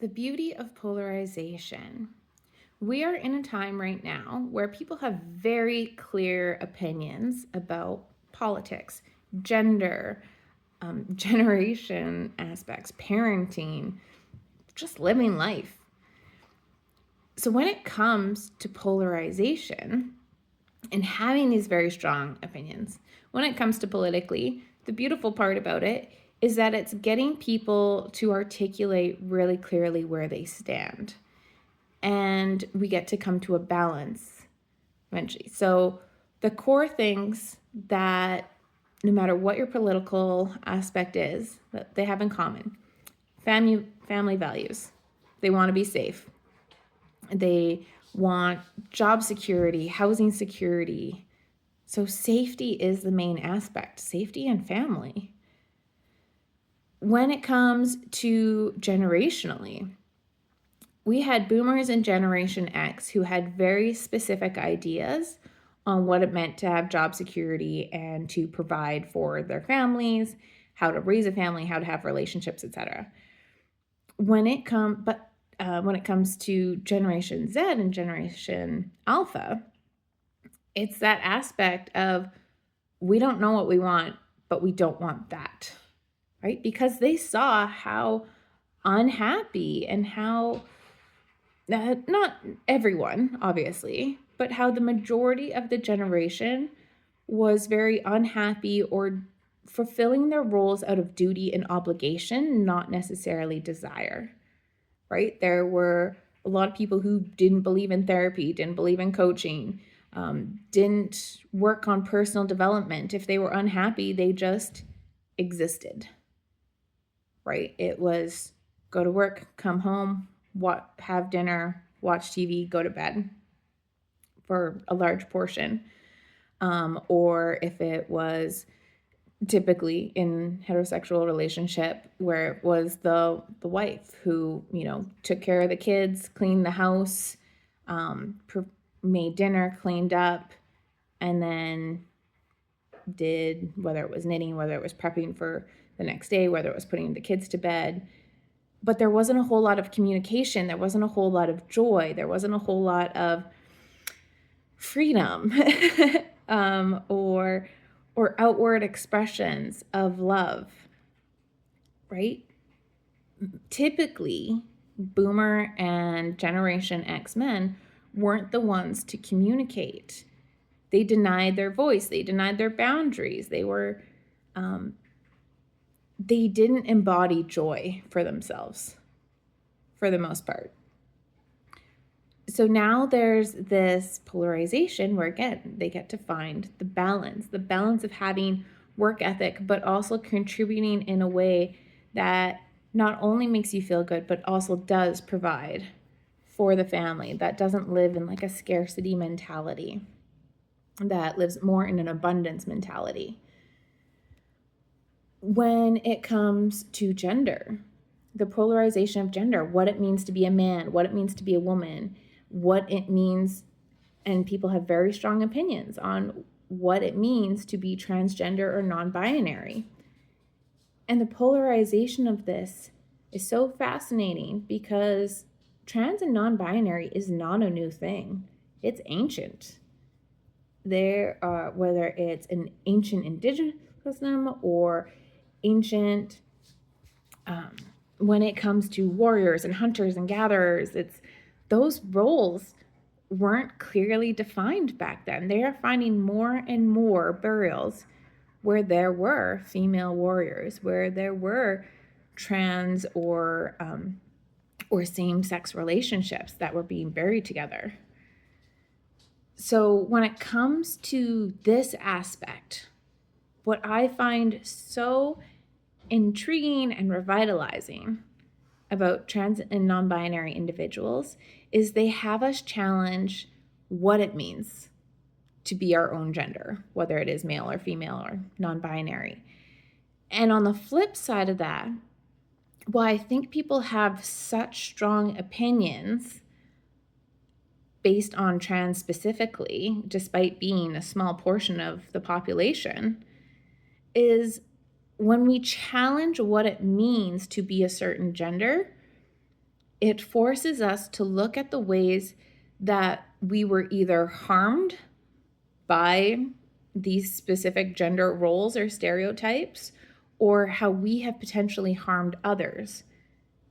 The beauty of polarization. We are in a time right now where people have very clear opinions about politics, gender, generation aspects, parenting, just living life. So when it comes to polarization and having these very strong opinions, when it comes to politically, the beautiful part about it is that it's getting people to articulate really clearly where they stand. And we get to come to a balance eventually. So the core things that no matter what your political aspect is, that they have in common. Family values. They want to be safe. They want job security, housing security. So safety is the main aspect, safety and family. When it comes to generationally, we had boomers and Generation X who had very specific ideas on what it meant to have job security and to provide for their families, how to raise a family, how to have relationships, etc. When it comes to Generation Z and Generation Alpha, it's that aspect of we don't know what we want, but we don't want that, right? Because they saw how unhappy and how not everyone, obviously, but how the majority of the generation was very unhappy or fulfilling their roles out of duty and obligation, not necessarily desire, right? There were a lot of people who didn't believe in therapy, didn't believe in coaching, didn't work on personal development. If they were unhappy, they just existed, right? It was go to work, come home, have dinner, watch TV, go to bed for a large portion. Or if it was typically in heterosexual relationship where it was the wife who, took care of the kids, cleaned the house, made dinner, cleaned up, and then did whether it was knitting, whether it was prepping for the next day, whether it was putting the kids to bed. But there wasn't a whole lot of communication. There wasn't a whole lot of joy. There wasn't a whole lot of freedom or outward expressions of love, right? Typically, Boomer and Generation X men weren't the ones to communicate. They denied their voice. They denied their boundaries. They didn't embody joy for themselves, for the most part. So now there's this polarization where, again, they get to find the balance of having work ethic, but also contributing in a way that not only makes you feel good, but also does provide for the family, that doesn't live in like a scarcity mentality, that lives more in an abundance mentality. When it comes to gender, the polarization of gender, what it means to be a man, what it means to be a woman, what it means, and people have very strong opinions on what it means to be transgender or non-binary. And the polarization of this is so fascinating because trans and non-binary is not a new thing. It's ancient. Whether it's an ancient indigenism or ancient, when it comes to warriors and hunters and gatherers, it's those roles weren't clearly defined back then. They are finding more and more burials where there were female warriors, where there were trans or same-sex relationships that were being buried together. So when it comes to this aspect, what I find so intriguing and revitalizing about trans and non-binary individuals is they have us challenge what it means to be our own gender, whether it is male or female or non-binary. And on the flip side of that, while I think people have such strong opinions based on trans specifically, despite being a small portion of the population, is when we challenge what it means to be a certain gender, it forces us to look at the ways that we were either harmed by these specific gender roles or stereotypes, or how we have potentially harmed others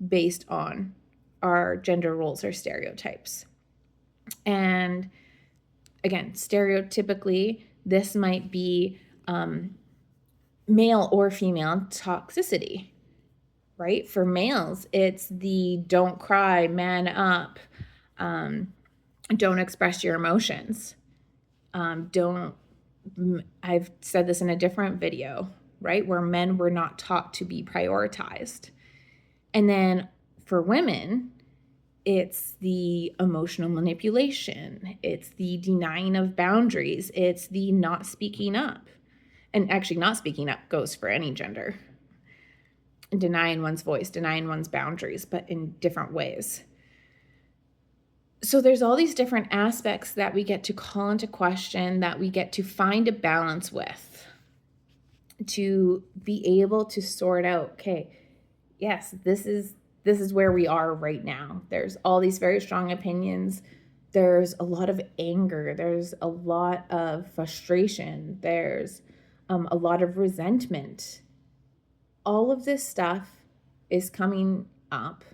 based on our gender roles or stereotypes. And again, stereotypically, this might be male or female toxicity, right? For males, it's the don't cry, man up, don't express your emotions, I've said this in a different video, right? Where men were not taught to be prioritized. And then for women, it's the emotional manipulation, it's the denying of boundaries, it's the not speaking up. And actually, not speaking up goes for any gender. Denying one's voice, denying one's boundaries, but in different ways. So there's all these different aspects that we get to call into question, that we get to find a balance with, to be able to sort out, okay, yes, this is where we are right now. There's all these very strong opinions. There's a lot of anger. There's a lot of frustration. There's a lot of resentment. All of this stuff is coming up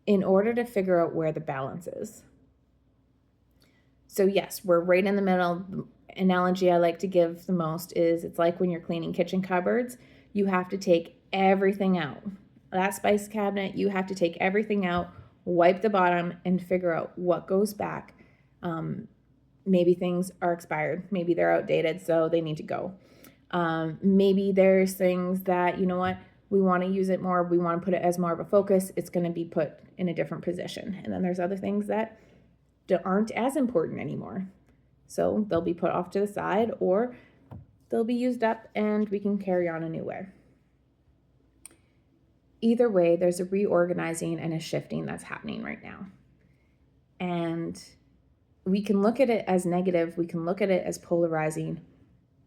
in order to figure out where the balance is. So yes, we're right in the middle. The analogy I like to give the most is it's like when you're cleaning kitchen cupboards, you have to take everything out. That spice cabinet, you have to take everything out, wipe the bottom, and figure out what goes back. Maybe things are expired. Maybe they're outdated, so they need to go. Maybe there's things that, you know what, we want to use it more. We want to put it as more of a focus. It's going to be put in a different position. And then there's other things that aren't as important anymore. So they'll be put off to the side, or they'll be used up and we can carry on a new way. Either way, there's a reorganizing and a shifting that's happening right now. And we can look at it as negative, we can look at it as polarizing,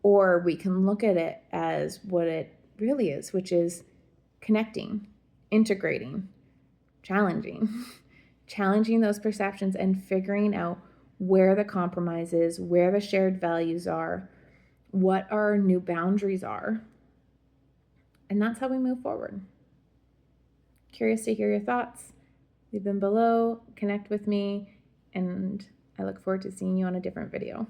or we can look at it as what it really is, which is connecting, integrating, challenging those perceptions and figuring out where the compromise is, where the shared values are, what our new boundaries are. And that's how we move forward. Curious to hear your thoughts. Leave them below, connect with me, and I look forward to seeing you on a different video.